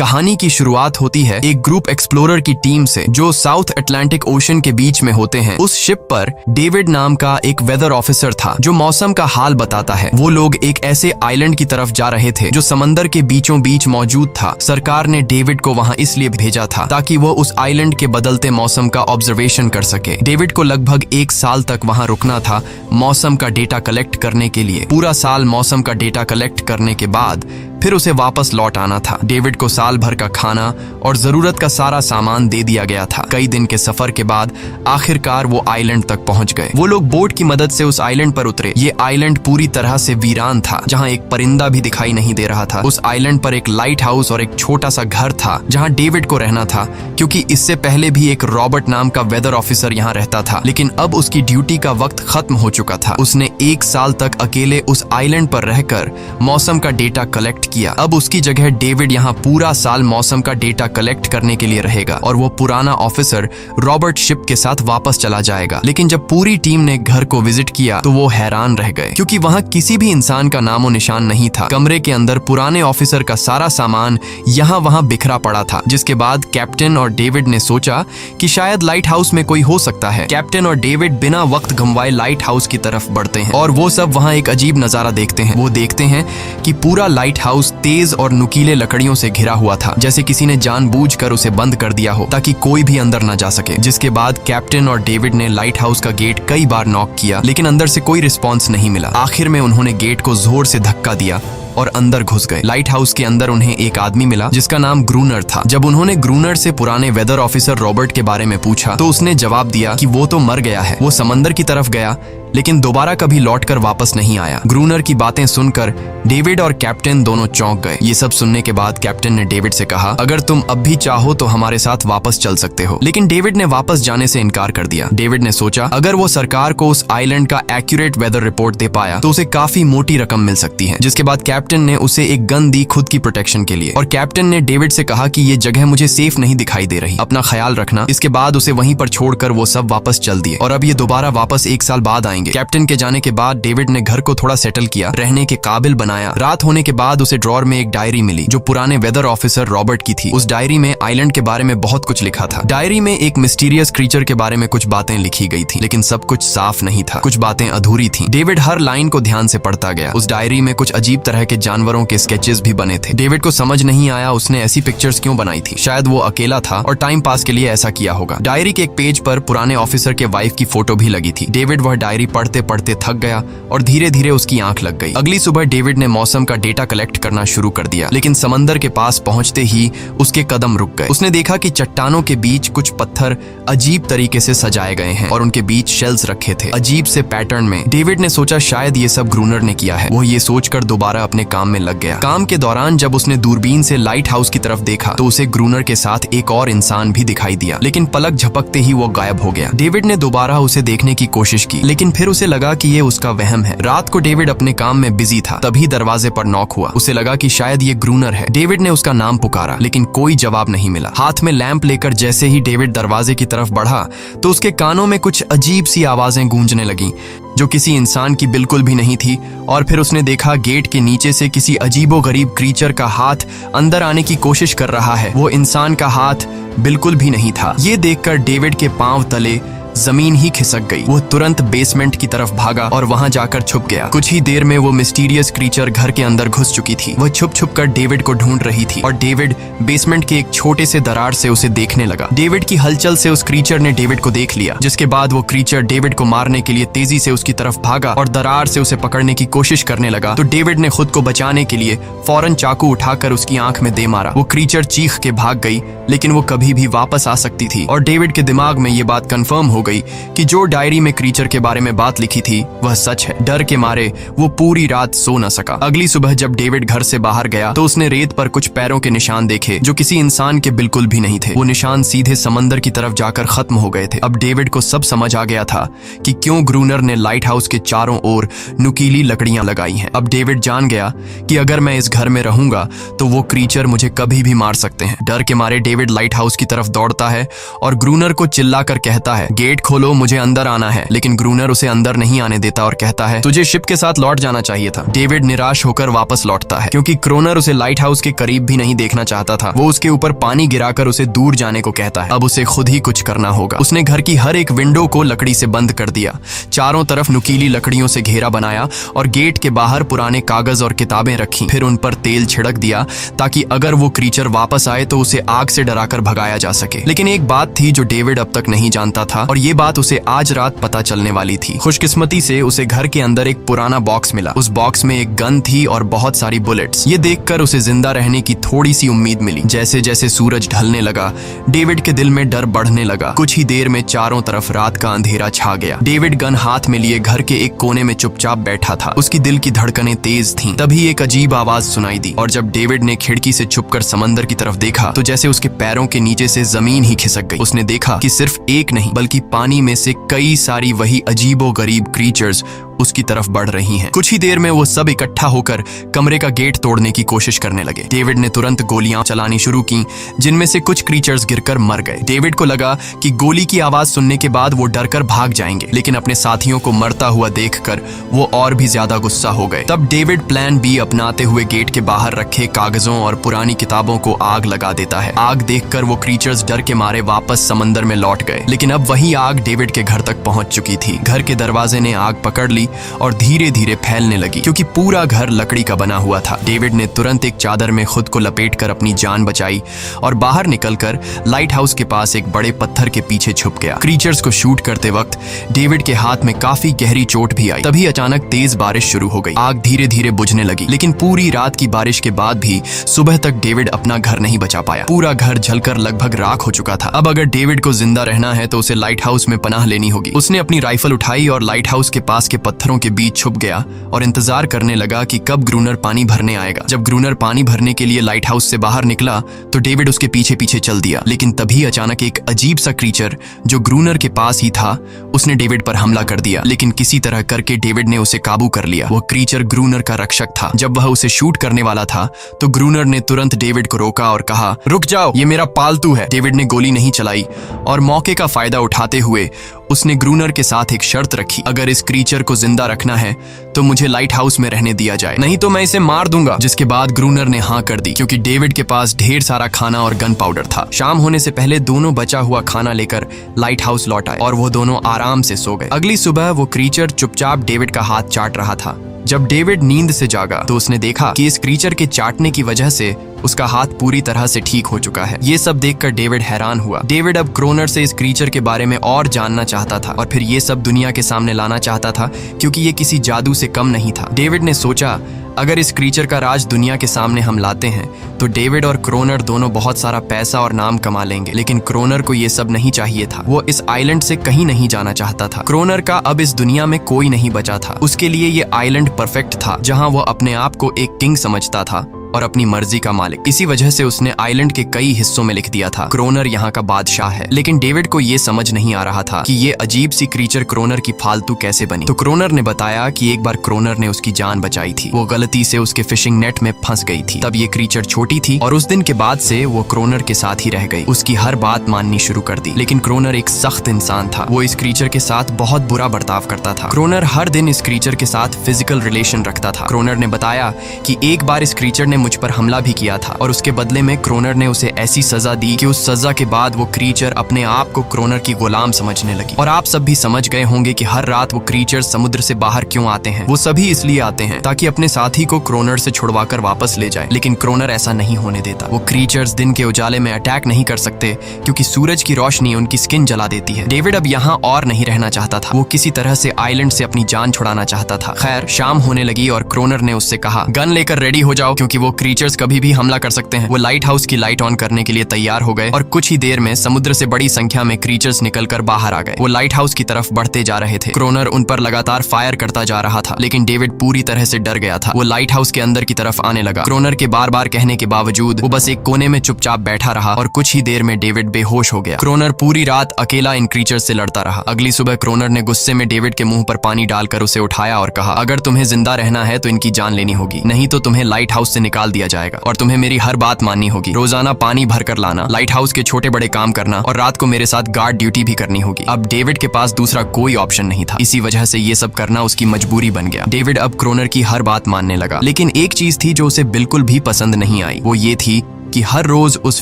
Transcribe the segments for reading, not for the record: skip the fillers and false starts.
कहानी की शुरुआत होती है एक ग्रुप एक्सप्लोरर की टीम से जो साउथ अटलांटिक ओशन के बीच में होते हैं। उस शिप पर डेविड नाम का एक वेदर ऑफिसर था जो मौसम का हाल बताता है। वो लोग एक ऐसे आइलैंड की तरफ जा रहे थे जो समंदर के बीचों बीच मौजूद था। सरकार ने डेविड को वहां इसलिए भेजा था ताकि वो उस आइलैंड के बदलते मौसम का ऑब्जर्वेशन कर सके। डेविड को लगभग 1 साल तक वहां रुकना था मौसम का डेटा कलेक्ट करने के लिए। पूरा साल मौसम का डेटा कलेक्ट करने के बाद फिर उसे वापस लौट आना था। डेविड को साल भर का खाना और जरूरत का सारा सामान दे दिया गया था। कई दिन के सफर के बाद आखिरकार वो आइलैंड तक पहुंच गए। वो लोग बोट की मदद से उस आइलैंड पर उतरे। ये आइलैंड पूरी तरह से वीरान था, जहां एक परिंदा भी दिखाई नहीं दे रहा था। उस आइलैंड पर एक लाइट हाउस और एक छोटा सा घर था जहां डेविड को रहना था, क्योंकि इससे पहले भी एक रॉबर्ट नाम का वेदर ऑफिसर यहाँ रहता था, लेकिन अब उसकी ड्यूटी का वक्त खत्म हो चुका था। उसने 1 साल तक अकेले उस आइलैंड पर रहकर मौसम का डेटा कलेक्ट किया। अब उसकी जगह डेविड यहाँ पूरा साल मौसम का डेटा कलेक्ट करने के लिए रहेगा और वो पुराना ऑफिसर रॉबर्ट शिप के साथ वापस चला जाएगा। लेकिन जब पूरी टीम ने घर को विजिट किया तो वो हैरान रह गए, क्योंकि वहाँ किसी भी इंसान का नामो निशान नहीं था। कमरे के अंदर पुराने ऑफिसर का सारा सामान यहाँ वहाँ बिखरा पड़ा था। जिसके बाद कैप्टन और डेविड ने सोचा कि शायद लाइट हाउस में कोई हो सकता है। कैप्टन और डेविड बिना वक्त गंवाए लाइट हाउस की तरफ बढ़ते हैं और वो सब वहाँ एक अजीब नजारा देखते हैं। वो देखते हैं कि पूरा लाइट हाउस तेज और नुकीले लकड़ियों से घिरा हुआ था, जैसे किसी ने जानबूझकर उसे बंद कर दिया हो ताकि कोई भी अंदर न जा सके। जिसके बाद कैप्टन और डेविड ने लाइट हाउस का गेट कई बार नॉक किया, लेकिन अंदर से कोई रिस्पॉन्स नहीं मिला। आखिर में उन्होंने गेट को जोर से धक्का दिया और अंदर घुस गए। लाइट हाउस के अंदर उन्हें एक आदमी मिला जिसका नाम ग्रूनर था। जब उन्होंने ग्रूनर से पुराने वेदर ऑफिसर रॉबर्ट के बारे में पूछा तो उसने जवाब दिया कि वो तो मर गया है। वो समंदर की तरफ गया लेकिन दोबारा कभी लौटकर वापस नहीं आया। ग्रूनर की बातें सुनकर डेविड और कैप्टन दोनों चौंक गए। ये सब सुनने के बाद कैप्टन ने डेविड से कहा, अगर तुम अब भी चाहो तो हमारे साथ वापस चल सकते हो। लेकिन डेविड ने वापस जाने से इनकार कर दिया। डेविड ने सोचा अगर वो सरकार को उस आइलैंड का एक्यूरेट वेदर रिपोर्ट दे पाया तो उसे काफी मोटी रकम मिल सकती है। जिसके बाद कैप्टन ने उसे एक गन दी खुद की प्रोटेक्शन के लिए, और कैप्टन ने डेविड से कहा कि ये जगह मुझे सेफ नहीं दिखाई दे रही, अपना ख्याल रखना। इसके बाद उसे वहीं पर छोड़कर वो सब वापस चल दिए और अब ये दोबारा वापस 1 साल बाद आएंगे। कैप्टन के जाने के बाद डेविड ने घर को थोड़ा सेटल किया, रहने के काबिल बनाया। रात होने के बाद उसे ड्रॉर में एक डायरी मिली जो पुराने वेदर ऑफिसर रॉबर्ट की थी। उस डायरी में आइलैंड के बारे में बहुत कुछ लिखा था। डायरी में एक मिस्टीरियस क्रीचर के बारे में कुछ बातें लिखी गई थी, लेकिन सब कुछ साफ नहीं था। कुछ बातें अधूरी थी। डेविड हर लाइन को ध्यान से पढ़ता गया। उस डायरी में कुछ अजीब तरह के जानवरों के स्केचेस भी बने थे। डेविड को समझ नहीं आया उसने ऐसी पिक्चर्स क्यों बनाई थी। शायद वो अकेला था और टाइम पास के लिए ऐसा किया होगा। डायरी के एक पेज पर पुराने ऑफिसर के वाइफ की फोटो भी लगी थी। डेविड वह डायरी पढ़ते पढ़ते थक गया और धीरे धीरे उसकी आंख लग गई। अगली सुबह डेविड ने मौसम का डेटा कलेक्ट करना शुरू कर दिया, लेकिन समंदर के पास पहुंचते ही उसके कदम रुक गए। उसने देखा कि चट्टानों के बीच कुछ पत्थर अजीब तरीके से सजाए गए हैं और उनके बीच शेल्स रखे थे अजीब से पैटर्न में। डेविड ने सोचा शायद ये सब ग्रूनर ने किया है। वो ये सोचकर दोबारा अपने काम में लग गया। काम के दौरान जब उसने दूरबीन से लाइट हाउस की तरफ देखा तो उसे ग्रूनर के साथ एक और इंसान भी दिखाई दिया, लेकिन पलक झपकते ही वो गायब हो गया। डेविड ने दोबारा उसे देखने की कोशिश की, लेकिन फिर उसे लगा कि ये उसका वहम है। रात को डेविड अपने काम में बिजी था, तभी दरवाजे पर नॉक हुआ। उसे लगा कि शायद ये ग्रूनर है। डेविड ने उसका नाम पुकारा, लेकिन कोई जवाब नहीं मिला। हाथ में लैंप लेकर जैसे ही डेविड दरवाजे की तरफ बढ़ा तो उसके कानों में कुछ अजीब सी आवाजें गूंजने लगीं जो किसी इंसान की बिल्कुल भी नहीं थी। और फिर उसने देखा गेट के नीचे से किसी अजीबोगरीब क्रीचर का हाथ अंदर आने की कोशिश कर रहा है। वो इंसान का हाथ बिल्कुल भी नहीं था। ये देखकर डेविड के पांव तले जमीन ही खिसक गई। वो तुरंत बेसमेंट की तरफ भागा और वहां जाकर छुप गया। कुछ ही देर में वो मिस्टीरियस क्रीचर घर के अंदर घुस चुकी थी। वह छुप छुप कर डेविड को ढूंढ रही थी और डेविड बेसमेंट के एक छोटे से दरार से उसे देखने लगा। डेविड की हलचल से उस क्रीचर ने डेविड को देख लिया, जिसके बाद वो क्रीचर डेविड को मारने के लिए तेजी से उसकी तरफ भागा और दरार से उसे पकड़ने की कोशिश करने लगा। तो डेविड ने खुद को बचाने के लिए फौरन चाकू उठाकर उसकी आंख में दे मारा। वो क्रीचर चीख के भाग गई, लेकिन वो कभी भी वापस आ सकती थी। और डेविड के दिमाग में ये बात कंफर्म हो गई कि जो डायरी में क्रीचर के बारे में बात लिखी थी वह सच है। डर के मारे वो पूरी रात सो न सका। अगली सुबह जब डेविड घर से बाहर गया तो उसने रेत पर कुछ पैरों के निशान देखे जो किसी इंसान के बिल्कुल भी नहीं थे। वो निशान सीधे समंदर की तरफ जाकर खत्म हो गए थे। अब डेविड को सब समझ आ गया था कि क्यों ग्रूनर ने लाइट हाउस के चारों ओर नुकीली लकड़ियां लगाई हैं। अब डेविड जान गया कि अगर मैं इस घर में रहूंगा तो वो क्रीचर मुझे कभी भी मार सकते हैं। डर के मारे डेविड लाइट हाउस की तरफ दौड़ता है और ग्रूनर को चिल्लाकर कहता है, गेट गेट खोलो, मुझे अंदर आना है। लेकिन ग्रूनर उसे अंदर नहीं आने देता और कहता है तुझे शिप के साथ लौट जाना चाहिए था। डेविड निराश होकर वापस लौटता है क्योंकि क्रोनर उसे लाइट हाउस के करीब भी नहीं देखना चाहता था। वो उसके ऊपर पानी गिराकर उसे दूर जाने को कहता है। अब उसे खुद ही कुछ करना होगा। उसने घर की हर एक विंडो को लकड़ी से बंद कर दिया, चारों तरफ नुकीली लकड़ियों से घेरा बनाया और गेट के बाहर पुराने कागज और किताबें रखी। फिर उन पर तेल छिड़क दिया ताकि अगर वो क्रीचर वापस आए तो उसे आग से डराकर भगाया जा सके। लेकिन एक बात थी जो डेविड अब तक नहीं जानता था और ये बात उसे आज रात पता चलने वाली थी। खुशकिस्मती से उसे घर के अंदर एक पुराना बॉक्स मिला। उस बॉक्स में एक गन थी और बहुत सारी बुलेट्स। ये देखकर उसे जिंदा रहने की थोड़ी सी उम्मीद मिली। जैसे जैसे सूरज ढलने लगा, डेविड के दिल में डर बढ़ने लगा। कुछ ही देर में चारों तरफ रात का अंधेरा छा गया। डेविड गन हाथ में लिए घर के एक कोने में चुपचाप बैठा था। उसकी दिल की धड़कनें तेज थीं। तभी एक अजीब आवाज सुनाई दी और जब डेविड ने खिड़की से छुपकर समंदर की तरफ देखा तो जैसे उसके पैरों के नीचे से जमीन ही खिसक गई। उसने देखा कि सिर्फ एक नहीं बल्कि पानी में से कई सारी वही अजीबोगरीब क्रीचर्स उसकी तरफ बढ़ रही हैं। कुछ ही देर में वो सब इकट्ठा होकर कमरे का गेट तोड़ने की कोशिश करने लगे। डेविड ने तुरंत गोलियां चलानी शुरू की, जिनमें से कुछ क्रीचर्स गिरकर मर गए। डेविड को लगा कि गोली की आवाज सुनने के बाद वो डरकर भाग जाएंगे, लेकिन अपने साथियों को मरता हुआ देखकर वो और भी ज्यादा गुस्सा हो गए। तब डेविड प्लान बी अपनाते हुए गेट के बाहर रखे कागजों और पुरानी किताबों को आग लगा देता है। आग देखकर वो क्रीचर्स डर के मारे वापस समंदर में लौट गए, लेकिन अब वही आग डेविड के घर तक पहुंच चुकी थी। घर के दरवाजे ने आग पकड़ ली और धीरे धीरे फैलने लगी क्योंकि पूरा घर लकड़ी का बना हुआ था। डेविड ने तुरंत एक चादर में खुद को लपेटकर अपनी जान बचाई और बाहर निकलकर लाइट हाउस के पास एक बड़े पत्थर के पीछे छुप गया। क्रीचर्स को शूट करते वक्त डेविड के हाथ में काफी गहरी चोट भी आई। तभी अचानक तेज बारिश शुरू हो गई। आग धीरे धीरे बुझने लगी, लेकिन पूरी रात की बारिश के बाद भी सुबह तक डेविड अपना घर नहीं बचा पाया। पूरा घर जलकर लगभग राख हो चुका था। अब अगर डेविड को जिंदा रहना है तो उसे लाइट हाउस में पनाह लेनी होगी। उसने अपनी राइफल उठाई और लाइट हाउस के पास के पत्थरों के बीच छुप गया और इंतजार करने लगा कि कब ग्रूनर पानी भरने आएगा। जब ग्रूनर पानी भरने के लिए लाइट हाउस से बाहर निकला तो डेविड उसके पीछे पीछे चल दिया, लेकिन तभी अचानक एक अजीब सा क्रीचर जो ग्रूनर के पास ही था उसने डेविड पर हमला कर दिया। लेकिन किसी तरह करके डेविड ने उसे काबू कर लिया। वह क्रीचर ग्रूनर का रक्षक था। जब वह उसे शूट करने वाला था तो ग्रूनर ने तुरंत डेविड को रोका और कहा, रुक जाओ, ये मेरा पालतू है। डेविड ने गोली नहीं चलाई और मौके का फायदा उठाते हुए उसने ग्रूनर के साथ एक शर्त रखी, अगर इस क्रीचर को जिंदा रखना है तो मुझे लाइट हाउस में रहने दिया जाए, नहीं तो मैं इसे मार दूंगा। जिसके बाद ग्रूनर ने हाँ कर दी क्योंकि डेविड के पास ढेर सारा खाना और गन पाउडर था। शाम होने से पहले दोनों बचा हुआ खाना लेकर लाइट हाउस लौट आए और वो दोनों आराम से सो गए। अगली सुबह वो क्रीचर चुपचाप डेविड का हाथ चाट रहा था। जब डेविड नींद से जागा तो उसने देखा कि इस क्रीचर के चाटने की वजह से उसका हाथ पूरी तरह से ठीक हो चुका है। ये सब देखकर डेविड हैरान हुआ। डेविड अब क्रोनर से इस क्रीचर के बारे में और जानना चाहता था और फिर ये सब दुनिया के सामने लाना चाहता था क्योंकि ये किसी जादू से कम नहीं था। डेविड ने सोचा, अगर इस क्रीचर का राज दुनिया के सामने हम लाते हैं तो डेविड और क्रोनर दोनों बहुत सारा पैसा और नाम कमा लेंगे। लेकिन क्रोनर को ये सब नहीं चाहिए था। वो इस आइलैंड से कहीं नहीं जाना चाहता था। क्रोनर का अब इस दुनिया में कोई नहीं बचा था। उसके लिए ये आइलैंड परफेक्ट था जहां वो अपने आप को एक किंग समझता था और अपनी मर्जी का मालिक। इसी वजह से उसने आइलैंड के कई हिस्सों में लिख दिया था, क्रोनर यहाँ का बादशाह है। लेकिन डेविड को ये समझ नहीं आ रहा था कि ये अजीब सी क्रीचर क्रोनर की फालतू कैसे बनी। तो क्रोनर ने बताया कि एक बार क्रोनर ने उसकी जान बचाई थी। वो गलती से उसके फिशिंग नेट में फंस गई थी। तब ये क्रीचर छोटी थी और उस दिन के बाद से वो क्रोनर के साथ ही रह गई। उसकी हर बात माननी शुरू कर दी। लेकिन क्रोनर एक सख्त इंसान था। वो इस क्रीचर के साथ बहुत बुरा बर्ताव करता था। क्रोनर हर दिन इस क्रीचर के साथ फिजिकल रिलेशन रखता था। क्रोनर ने बताया कि एक बार इस क्रीचर ने मुझ पर हमला भी किया था और उसके बदले में क्रोनर ने उसे ऐसी सजा दी कि उस सजा के बाद वो क्रीचर अपने आप को क्रोनर की गुलाम समझने लगी। और आप सब भी समझ गए होंगे कि हर रात वो क्रीचर समुद्र से बाहर क्यों आते हैं। वो सभी इसलिए आते हैं ताकि अपने साथी को क्रोनर से छुड़वाकर वापस ले जाए। लेकिन क्रोनर ऐसा नहीं होने देता। वो क्रीचर्स दिन के उजाले में अटैक नहीं कर सकते क्योंकि सूरज की रोशनी उनकी स्किन जला देती है। डेविड अब यहाँ और नहीं रहना चाहता था। वो किसी तरह से आइलैंड से अपनी जान छुड़ाना चाहता था। खैर, शाम होने लगी और क्रोनर ने उससे कहा, गन लेकर रेडी हो जाओ क्योंकि वो क्रीचर्स कभी भी हमला कर सकते हैं। वो लाइट हाउस की लाइट ऑन करने के लिए तैयार हो गए और कुछ ही देर में समुद्र से बड़ी संख्या में क्रीचर्स निकलकर बाहर आ गए। वो लाइट हाउस की तरफ बढ़ते जा रहे थे। क्रोनर उन पर लगातार फायर करता जा रहा था, लेकिन डेविड पूरी तरह से डर गया था। वो लाइट हाउस के अंदर की तरफ आने लगा। क्रोनर के बार बार कहने के बावजूद वो बस एक कोने में चुपचाप बैठा रहा और कुछ ही देर में डेविड बेहोश हो गया। क्रोनर पूरी रात अकेला इन क्रीचर्स से लड़ता रहा। अगली सुबह क्रोनर ने गुस्से में डेविड के मुंह पर पानी डालकर उसे उठाया और कहा, अगर तुम्हें जिंदा रहना है तो इनकी जान लेनी होगी, नहीं तो तुम्हें लाइट हाउस से निकाल निकाल दिया जाएगा और तुम्हें मेरी हर बात माननी होगी। रोजाना पानी भर कर लाना, लाइट हाउस के छोटे बड़े काम करना और रात को मेरे साथ गार्ड ड्यूटी भी करनी होगी। अब डेविड के पास दूसरा कोई ऑप्शन नहीं था। इसी वजह से ये सब करना उसकी मजबूरी बन गया। डेविड अब क्रोनर की हर बात मानने लगा, लेकिन एक चीज थी जो उसे बिल्कुल भी पसंद नहीं आई। वो ये थी कि हर रोज उस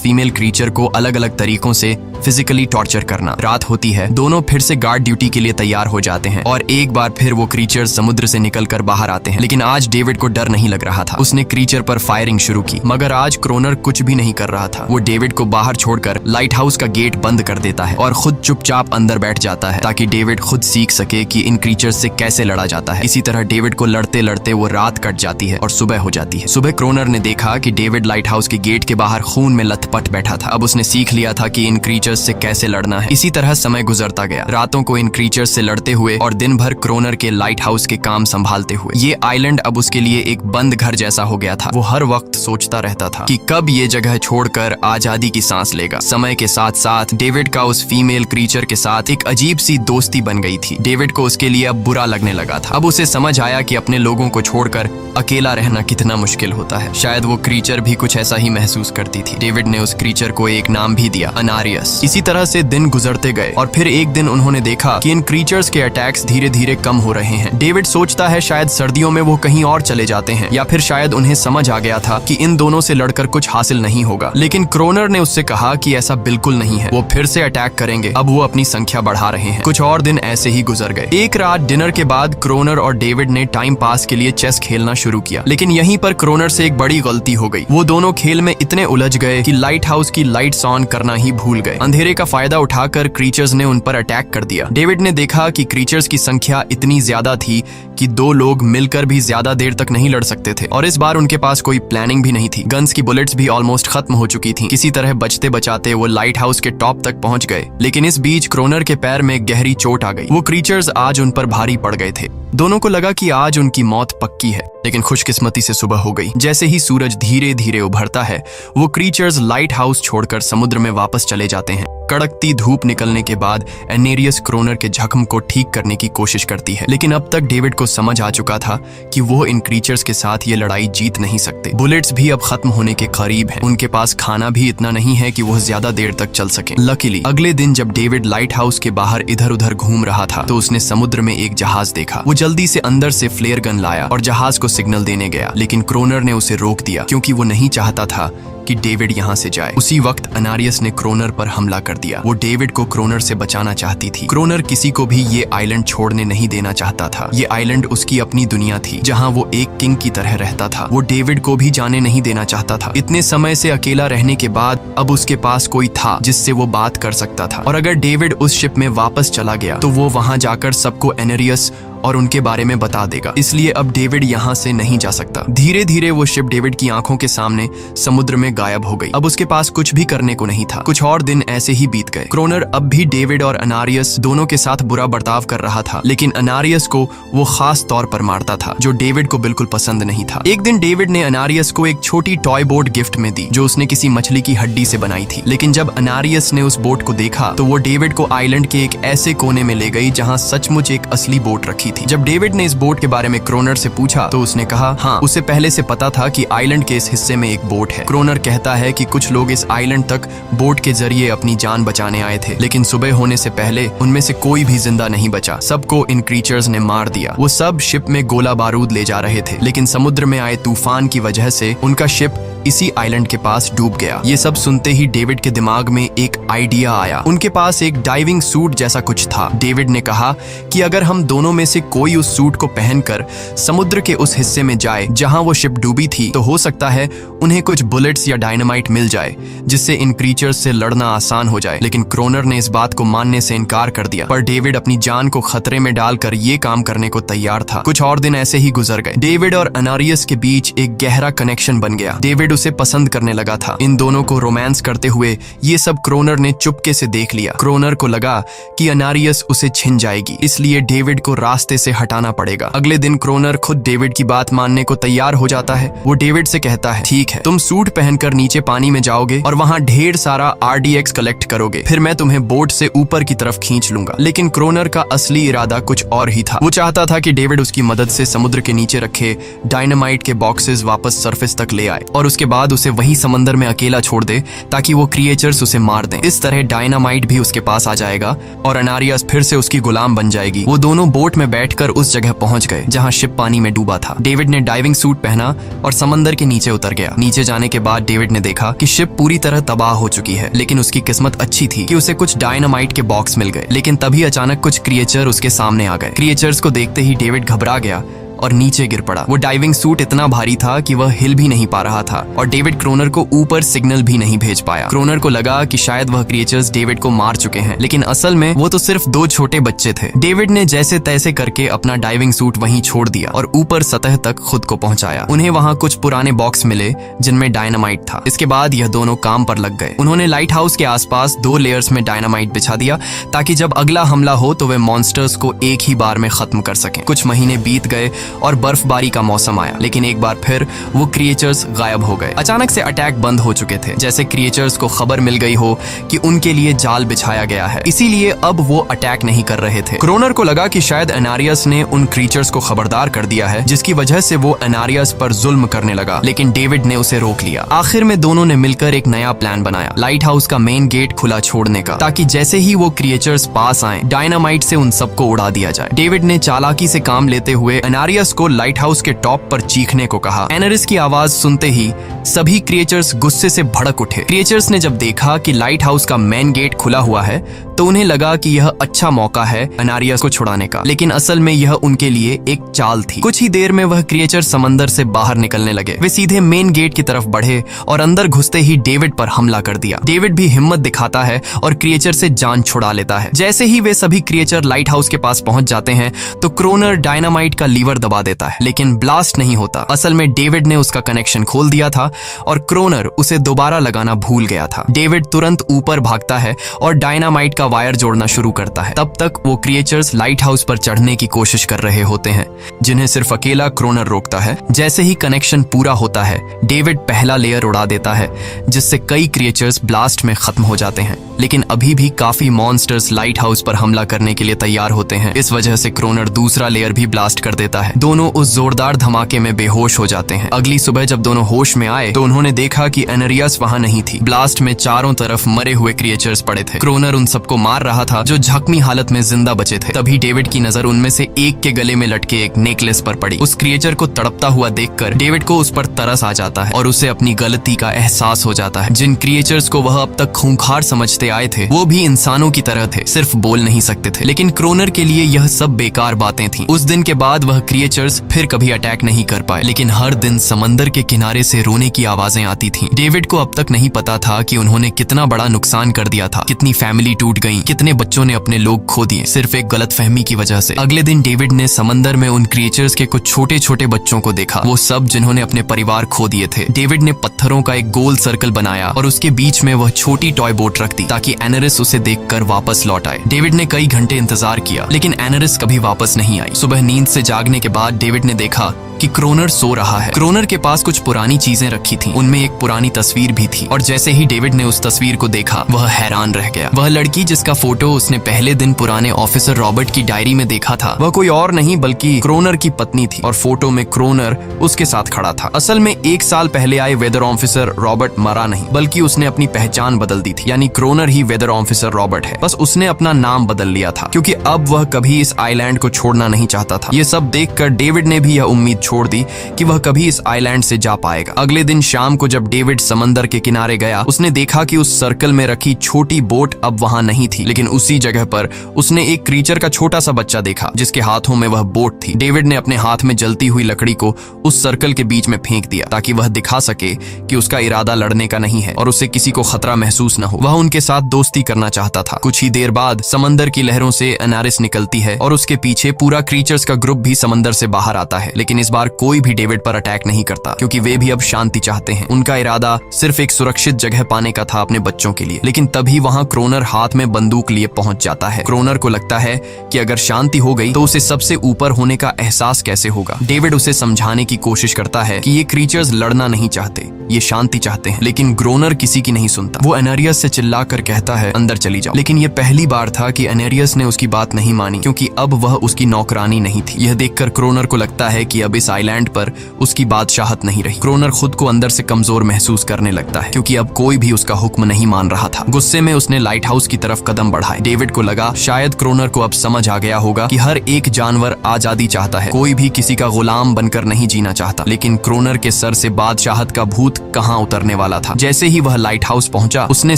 फीमेल क्रीचर को अलग अलग तरीकों से फिजिकली टॉर्चर करना। रात होती है, दोनों फिर से गार्ड ड्यूटी के लिए तैयार हो जाते हैं और एक बार फिर वो क्रीचर समुद्र से निकलकर बाहर आते हैं। लेकिन आज डेविड को डर नहीं लग रहा था। उसने क्रीचर पर फायरिंग शुरू की, मगर आज क्रोनर कुछ भी नहीं कर रहा था। वो डेविड को बाहर छोड़कर लाइट हाउस का गेट बंद कर देता है और खुद चुपचाप अंदर बैठ जाता है ताकि डेविड खुद सीख सके कि इन क्रीचर से कैसे लड़ा जाता है। इसी तरह डेविड को लड़ते लड़ते वो रात कट जाती है और सुबह हो जाती है। सुबह क्रोनर ने देखा कि डेविड लाइट हाउस के गेट के बाहर खून में लथपथ बैठा था। अब उसने सीख लिया था कि इन क्रीचर्स से कैसे लड़ना है। इसी तरह समय गुजरता गया, रातों को इन क्रीचर्स से लड़ते हुए और दिन भर क्रोनर के लाइट हाउस के काम संभालते हुए। ये आइलैंड अब उसके लिए एक बंद घर जैसा हो गया था। वो हर वक्त सोचता रहता था कि कब ये जगह छोड़कर आजादी की सांस लेगा। समय के साथ साथ डेविड का उस फीमेल क्रीचर के साथ एक अजीब सी दोस्ती बन गई थी। डेविड को उसके लिए अब बुरा लगने लगा था। अब उसे समझ आया कि अपने लोगों को छोड़कर अकेला रहना कितना मुश्किल होता है। शायद वो क्रीचर भी कुछ ऐसा ही महसूस करती थी। डेविड ने उस क्रीचर को एक नाम भी दिया, अनारियस। इसी तरह से दिन गुजरते गए और फिर एक दिन उन्होंने देखा कि इन क्रीचर्स के अटैक्स धीरे धीरे कम हो रहे हैं। डेविड सोचता है शायद सर्दियों में वो कहीं और चले जाते हैं या फिर शायद उन्हें समझ आ गया था कि इन दोनों से लड़कर कुछ हासिल नहीं होगा। लेकिन क्रोनर ने उससे कहा कि ऐसा बिल्कुल नहीं है, वो फिर से अटैक करेंगे। अब वो अपनी संख्या बढ़ा रहे हैं। कुछ और दिन ऐसे ही गुजर गए। एक रात डिनर के बाद क्रोनर और डेविड ने टाइम पास के लिए चेस खेलना शुरू किया, लेकिन यहीं पर क्रोनर से एक बड़ी गलती हो गई। वो दोनों खेल में इतने उलझ गए कि लाइट हाउस की लाइट्स ऑन करना ही भूल गए। अंधेरे का फायदा उठाकर क्रीचर्स ने उन पर अटैक कर दिया। डेविड ने देखा कि क्रीचर्स की संख्या इतनी ज्यादा थी कि दो लोग मिलकर भी ज्यादा देर तक नहीं लड़ सकते थे और इस बार उनके पास कोई प्लानिंग भी नहीं थी। गन्स की बुलेट्स भी ऑलमोस्ट खत्म हो चुकी थी। किसी तरह बचते बचाते वो लाइट हाउस के टॉप तक पहुंच गए, लेकिन इस बीच क्रोनर के पैर में गहरी चोट आ गई। वो क्रीचर्स आज उन पर भारी पड़ गए थे। दोनों को लगा कि आज उनकी मौत पक्की है, लेकिन खुशकिस्मती से सुबह हो गई। जैसे ही सूरज धीरे धीरे उभरता है, वो क्रीचर्स लाइट हाउस छोड़कर समुद्र में वापस चले जाते हैं। कड़कती धूप निकलने के बाद एनेरियस क्रोनर के जख्म को ठीक करने की कोशिश करती है, लेकिन अब तक डेविड को समझ आ चुका था कि वो इन क्रीचर्स के साथ ये लड़ाई जीत नहीं सकते। बुलेट्स भी अब खत्म होने के करीब हैं। उनके पास खाना भी इतना नहीं है कि वो ज्यादा देर तक चल सके। लकीली अगले दिन जब डेविड लाइट हाउस के बाहर इधर उधर घूम रहा था तो उसने समुद्र में एक जहाज देखा। वो जल्दी से अंदर से फ्लेयर गन लाया और जहाज को सिग्नल देने गया, लेकिन क्रोनर ने उसे रोक दिया क्योंकि वो नहीं चाहता था कि डेविड यहाँ से जाए। उसी वक्त अनारियस ने क्रोनर पर हमला कर दिया। वो डेविड को क्रोनर से बचाना चाहती थी। क्रोनर किसी को भी ये आइलैंड छोड़ने नहीं देना चाहता था। ये आइलैंड उसकी अपनी दुनिया थी जहाँ वो एक किंग की तरह रहता था। वो डेविड को भी जाने नहीं देना चाहता था। इतने समय से अकेला रहने के बाद अब उसके पास कोई था जिससे वो बात कर सकता था, और अगर डेविड उस शिप में वापस चला गया तो वो वहां जाकर सबको एनेरियस और उनके बारे में बता देगा। इसलिए अब डेविड यहाँ से नहीं जा सकता। धीरे धीरे वो शिप डेविड की आंखों के सामने समुद्र में गायब हो गई। अब उसके पास कुछ भी करने को नहीं था। कुछ और दिन ऐसे ही बीत गए। क्रोनर अब भी डेविड और अनारियस दोनों के साथ बुरा बर्ताव कर रहा था, लेकिन अनारियस को वो खास तौर पर मारता था, जो डेविड को बिल्कुल पसंद नहीं था। एक दिन डेविड ने अनारियस को एक छोटी टॉय बोट गिफ्ट में दी जो उसने किसी मछली की हड्डी से बनाई थी। लेकिन जब अनारियस ने उस बोट को देखा तो वो डेविड को आइलैंड के एक ऐसे कोने में ले गई जहाँ सचमुच एक असली बोट रखी थी। जब डेविड ने इस बोट के बारे में क्रोनर से पूछा तो उसने कहा हाँ, उसे पहले से पता था कि आइलैंड के इस हिस्से में एक बोट है। क्रोनर कहता है कि कुछ लोग इस आइलैंड तक बोट के जरिए अपनी जान बचाने आए थे, लेकिन सुबह होने से पहले उनमें से कोई भी जिंदा नहीं बचा। सबको इन क्रीचर्स ने मार दिया। वो सब शिप में गोला बारूद ले जा रहे थे, लेकिन समुद्र में आए तूफान की वजह से उनका शिप इसी आइलैंड के पास डूब गया। ये सब सुनते ही डेविड के दिमाग में एक आइडिया आया। उनके पास एक डाइविंग सूट जैसा कुछ था। डेविड ने कहा कि अगर हम दोनों में से कोई उस सूट को पहनकर समुद्र के उस हिस्से में जाए जहां वो शिप डूबी थी, तो हो सकता है उन्हें कुछ बुलेट्स या डायनामाइट मिल जाए जिससे इन क्रीचर्स से लड़ना आसान हो जाए। लेकिन क्रोनर ने इस बात को मानने से इनकार कर दिया, पर डेविड अपनी जान को खतरे में डालकर ये काम करने को तैयार था। कुछ और दिन ऐसे ही गुजर गए। डेविड और अनारियस के बीच एक गहरा कनेक्शन बन गया। डेविड डेविड उसे पसंद करने लगा था। इन दोनों को रोमांस करते हुए ये सब क्रोनर ने चुपके से देख लिया। क्रोनर को लगा कि अनारियस उसे छिन जाएगी, इसलिए डेविड को रास्ते से हटाना पड़ेगा। अगले दिन क्रोनर खुद डेविड की बात मानने को तैयार हो जाता है। वो डेविड से कहता है, ठीक है, तुम सूट पहनकर नीचे पानी में जाओगे और वहाँ ढेर सारा RDX कलेक्ट करोगे, फिर मैं तुम्हें बोट से ऊपर की तरफ खींच लूंगा। लेकिन क्रोनर का असली इरादा कुछ और ही था। वो चाहता था कि डेविड उसकी मदद से समुद्र के नीचे रखे डायनामाइट के बॉक्सेस वापस सरफेस तक ले आए और उसके बाद उसे वही समंदर में अकेला छोड़ दे ताकि वो क्रिएचर्स उसे मार दें। इस तरह डायनामाइट भी उसके पास आ जाएगा और अनारियस फिर से उसकी गुलाम बन जाएगी। वो दोनों बोट में बैठकर उस जगह पहुंच गए जहां शिप पानी में डूबा था। डेविड ने डाइविंग सूट पहना और समंदर के नीचे उतर गया। नीचे जाने के बाद डेविड ने देखा कि शिप पूरी तरह तबाह हो चुकी है, लेकिन उसकी किस्मत अच्छी थी कि उसे कुछ डायनामाइट के बॉक्स मिल गए। लेकिन तभी अचानक कुछ क्रिएचर उसके सामने आ गए। क्रिएचर्स को देखते ही डेविड घबरा गया और नीचे गिर पड़ा। वो डाइविंग सूट इतना भारी था कि वह हिल भी नहीं पा रहा था और डेविड क्रोनर को ऊपर सिग्नल भी नहीं भेज पाया। क्रोनर को लगा कि शायद वह क्रिएचर्स डेविड को मार चुके हैं, लेकिन असल में वो तो सिर्फ 2 छोटे बच्चे थे। डेविड ने जैसे तैसे करके अपना डाइविंग सूट वहीं छोड़ दिया और ऊपर सतह तक खुद को पहुंचाया। उन्हें वहां कुछ पुराने बॉक्स मिले जिनमें डायनामाइट था। इसके बाद यह दोनों काम पर लग गए। उन्होंने लाइट हाउस के आसपास 2 लेयर्स में डायनामाइट बिछा दिया ताकि जब अगला हमला हो तो वे मॉन्स्टर्स को एक ही बार में खत्म कर सकें। कुछ महीने बीत गए और बर्फबारी का मौसम आया, लेकिन एक बार फिर वो क्रिएचर्स गायब हो गए। अचानक से अटैक बंद हो चुके थे, जैसे क्रिएचर्स को खबर मिल गई हो कि उनके लिए जाल बिछाया गया है, इसीलिए अब वो अटैक नहीं कर रहे थे। क्रोनर को लगा कि शायद अनारियस ने उन क्रिएचर्स को खबरदार कर दिया है, जिसकी वजह से वो अनारियस पर जुल्म करने लगा, लेकिन डेविड ने उसे रोक लिया। आखिर में दोनों ने मिलकर एक नया प्लान बनाया, लाइट हाउस का मेन गेट खुला छोड़ने का, ताकि जैसे ही वो क्रिएचर्स पास आए डायनामाइट से उन सबको उड़ा दिया जाए। डेविड ने चालाकी से काम लेते हुए अनारियस को लाइट हाउस के टॉप पर चीखने को कहा। एनरिस की आवाज सुनते ही सभी क्रिएचर्स गुस्से से भड़क उठे। क्रिएचर्स ने जब देखा कि लाइट हाउस का मेन गेट खुला हुआ है तो उन्हें लगा कि यह अच्छा मौका है अनारियस को छुड़ाने का, लेकिन असल में यह उनके लिए एक चाल थी। कुछ ही देर में वह क्रिएचर समंदर से बाहर निकलने लगे। वे सीधे मेन गेट की तरफ बढ़े और अंदर घुसते ही डेविड पर हमला कर दिया। डेविड भी हिम्मत दिखाता है और क्रिएचर से जान छुड़ा लेता है। जैसे ही वे सभी क्रिएचर लाइट हाउस के पास पहुंच जाते हैं तो क्रोनर डायनामाइट का लीवर दबा देता है, लेकिन ब्लास्ट नहीं होता। असल में डेविड ने उसका कनेक्शन खोल दिया था और क्रोनर उसे दोबारा लगाना भूल गया था। डेविड तुरंत ऊपर भागता है और डायनामाइट का वायर जोड़ना शुरू करता है। तब तक वो क्रिएचर्स लाइट हाउस पर चढ़ने की कोशिश कर रहे होते हैं, जिन्हें सिर्फ अकेला क्रोनर रोकता है। जैसे ही कनेक्शन पूरा होता है डेविड पहला लेयर उड़ा देता है, जिससे कई क्रिएचर्स ब्लास्ट में खत्म हो जाते हैं, लेकिन अभी भी काफी मॉन्स्टर्स लाइट हाउस पर हमला करने के लिए तैयार होते हैं। इस वजह से क्रोनर दूसरा लेयर भी ब्लास्ट कर देता है। दोनों उस जोरदार धमाके में बेहोश हो जाते हैं। अगली सुबह जब दोनों होश में आए तो उन्होंने देखा कि एनरियस वहां नहीं थी। ब्लास्ट में चारों तरफ मरे हुए क्रिएचर्स पड़े थे। क्रोनर उन सबको मार रहा था जो जख्मी हालत में जिंदा बचे थे। तभी डेविड की नजर उनमें से एक के गले में लटके एक नेकलेस पर पड़ी। उस क्रिएचर को तड़पता हुआ देखकर डेविड को उस पर तरस आ जाता है और उसे अपनी गलती का एहसास हो जाता है। जिन क्रिएचर्स को वह अब तक खूंखार समझते आए थे वो भी इंसानों की तरह थे, सिर्फ बोल नहीं सकते थे। लेकिन क्रोनर के लिए यह सब बेकार बातें थी। उस दिन के बाद वह क्रिएचर्स फिर कभी अटैक नहीं कर पाए, लेकिन हर दिन समंदर के किनारे से रोने की आवाजें आती थीं। डेविड को अब तक नहीं पता था कि उन्होंने कितना बड़ा नुकसान कर दिया था, कितनी फैमिली टूट गई, कितने बच्चों ने अपने लोग खो दिए, सिर्फ एक गलतफहमी की वजह से। अगले दिन डेविड ने समंदर में उन क्रिएचर्स के कुछ छोटे छोटे बच्चों को देखा, वो सब जिन्होंने अपने परिवार खो दिए थे। डेविड ने पत्थरों का एक गोल सर्कल बनाया और उसके बीच में वह छोटी टॉय बोट रख दी ताकि एनरिस उसे देखकर वापस लौट आए। डेविड ने कई घंटे इंतजार किया, लेकिन एनरिस कभी वापस नहीं आई। सुबह नींद से जागने के बाद डेविड ने देखा कि क्रोनर सो रहा है। क्रोनर के पास कुछ पुरानी चीजें रखी थीं, उनमें एक पुरानी तस्वीर भी थी और जैसे ही डेविड ने उस तस्वीर को देखा वह हैरान रह गया। वह लड़की जिसका फोटो उसने पहले दिन पुराने ऑफिसर रॉबर्ट की डायरी में देखा था वह कोई और नहीं बल्कि क्रोनर की पत्नी थी और फोटो में क्रोनर उसके साथ खड़ा था। असल में 1 साल पहले आए वेदर ऑफिसर रॉबर्ट मरा नहीं, बल्कि उसने अपनी पहचान बदल दी थी, यानी क्रोनर ही वेदर ऑफिसर रॉबर्ट है, बस उसने अपना नाम बदल लिया था क्योंकि अब वह कभी इस आइलैंड को छोड़ना नहीं चाहता था। ये सब देखकर डेविड ने भी यह उम्मीद छोड़ दी कि वह कभी इस आइलैंड से जा पाएगा। अगले दिन शाम को जब डेविड समंदर के किनारे गया उसने देखा कि उस सर्कल में रखी छोटी बोट अब वहां नहीं थी, लेकिन उसी जगह पर उसने एक क्रीचर का छोटा सा बच्चा देखा जिसके हाथों में वह बोट थी। डेविड ने अपने हाथ में जलती हुई लकड़ी को उस सर्कल के बीच में फेंक दिया ताकि वह दिखा सके कि उसका इरादा लड़ने का नहीं है और उसे किसी को खतरा महसूस न हो। वह उनके साथ दोस्ती करना चाहता था। कुछ ही देर बाद समंदर की लहरों से एनारिस निकलती है और उसके पीछे पूरा क्रीचर्स का ग्रुप भी समंदर से बाहर आता है, लेकिन इस बार परिवार कोई भी डेविड पर अटैक नहीं करता, क्योंकि वे भी अब शांति चाहते हैं। उनका इरादा सिर्फ एक सुरक्षित जगह पाने का था अपने बच्चों के लिए। लेकिन तभी वहां क्रोनर हाथ में बंदूक लिए पहुंच जाता है। क्रोनर को लगता है कि अगर शांति हो गई तो उसे सबसे ऊपर होने का एहसास कैसे होगा। डेविड उसे समझाने की कोशिश करता है कि ये क्रीचर्स लड़ना नहीं चाहते, ये शांति चाहते हैं। लेकिन क्रोनर किसी की नहीं सुनता। वो एनेरियस से चिल्लाकर कहता है, अंदर चली जाओ। लेकिन ये पहली बार था कि एनेरियस ने उसकी बात नहीं मानी, क्योंकि अब वह उसकी नौकरानी नहीं थी। यह देखकर क्रोनर को लगता है कि अब इस आइलैंड पर उसकी बादशाहत नहीं रही। क्रोनर खुद को अंदर से कमजोर महसूस करने लगता है, क्योंकि अब कोई भी उसका हुक्म नहीं मान रहा था। गुस्से में उसने लाइट हाउस की तरफ कदम बढ़ाए। डेविड को लगा शायद क्रोनर को अब समझ आ गया होगा कि हर एक जानवर आजादी चाहता है, कोई भी किसी का गुलाम बनकर नहीं जीना चाहता। लेकिन क्रोनर के सर से बादशाहत का भूत कहां उतरने वाला था। जैसे ही वह लाइट हाउस पहुंचा, उसने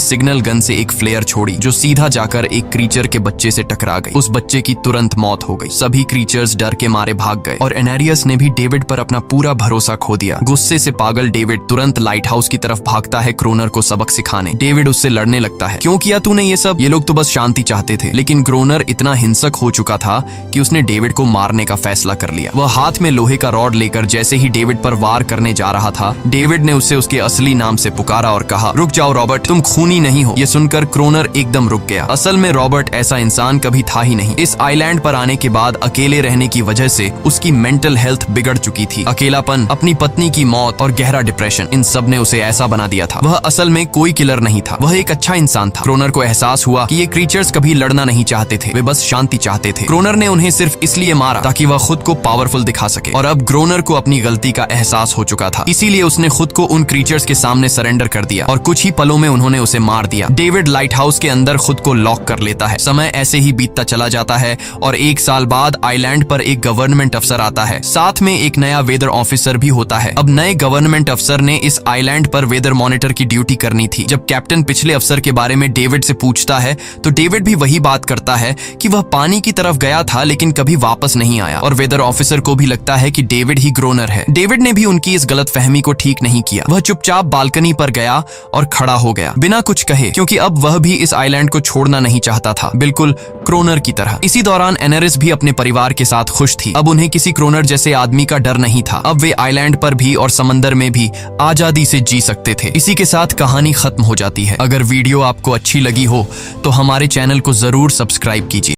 सिग्नल गन से एक फ्लेयर छोड़ी, जो सीधा जाकर एक क्रीचर के बच्चे से टकरा गई। उस बच्चे की तुरंत मौत हो गई। सभी क्रीचर्स डर के मारे भाग गए और एनेरियस ने भी डेविड पर अपना पूरा भरोसा खो दिया। गुस्से से पागल डेविड तुरंत लाइट हाउस की तरफ भागता है क्रोनर को सबक सिखाने। डेविड उससे लड़ने लगता है, क्यों किया तूने ये सब? ये लोग तो बस शांति चाहते थे। लेकिन क्रोनर इतना हिंसक हो चुका था कि उसने डेविड को मारने का फैसला कर लिया। वह हाथ में लोहे का रॉड लेकर जैसे ही डेविड पर वार करने जा रहा था, डेविड ने उसे उसके असली नाम से पुकारा और कहा, रुक जाओ रॉबर्ट, तुम खूनी नहीं हो। ये सुनकर क्रोनर एकदम रुक गया। असल में रॉबर्ट ऐसा इंसान कभी था ही नहीं। इस आइलैंड पर आने के बाद अकेले रहने की वजह से उसकी मेंटल हेल्थ बिगड़ चुकी थी। अकेलापन, अपनी पत्नी की मौत और गहरा डिप्रेशन, इन सब ने उसे ऐसा बना दिया था। वह असल में कोई किलर नहीं था, वह एक अच्छा इंसान था। क्रोनर को एहसास हुआ कि ये क्रीचर्स कभी लड़ना नहीं चाहते थे, वे बस शांति चाहते थे। क्रोनर ने उन्हें सिर्फ इसलिए मारा ताकि वह खुद को पावरफुल दिखा सके। और अब क्रोनर को अपनी गलती का एहसास हो चुका था, इसीलिए उसने खुद को उन क्रीचर्स के सामने सरेंडर कर दिया और कुछ ही पलों में उन्होंने उसे मार दिया। डेविड लाइट हाउस के अंदर खुद को लॉक कर लेता है। समय ऐसे ही बीतता चला जाता है और 1 साल बाद आइलैंड पर एक गवर्नमेंट अफसर आता है, साथ में एक नया वेदर ऑफिसर भी होता है। अब नए गवर्नमेंट अफसर ने इस आइलैंड पर वेदर मॉनिटर की ड्यूटी करनी थी। जब कैप्टन पिछले अफसर के बारे में डेविड से पूछता है तो डेविड भी वही बात करता है कि वह पानी की तरफ गया था लेकिन कभी वापस नहीं आया। और वेदर ऑफिसर को भी लगता है कि डेविड ही क्रोनर है। डेविड ने भी उनकी इस गलतफहमी को ठीक नहीं किया। वह चुपचाप बालकनी पर गया और खड़ा हो गया बिना कुछ कहे, क्योंकि अब वह भी इस आइलैंड को छोड़ना नहीं चाहता था, बिल्कुल क्रोनर की तरह। इसी दौरान एनेरिस भी अपने परिवार के साथ खुश थी। अब उन्हें किसी क्रोनर जैसे आदमी का डर नहीं था। अब वे आइलैंड पर भी और समंदर में भी आजादी से जी सकते थे। इसी के साथ कहानी खत्म हो जाती है। अगर वीडियो आपको अच्छी लगी हो तो हमारे चैनल को जरूर सब्सक्राइब कीजिए।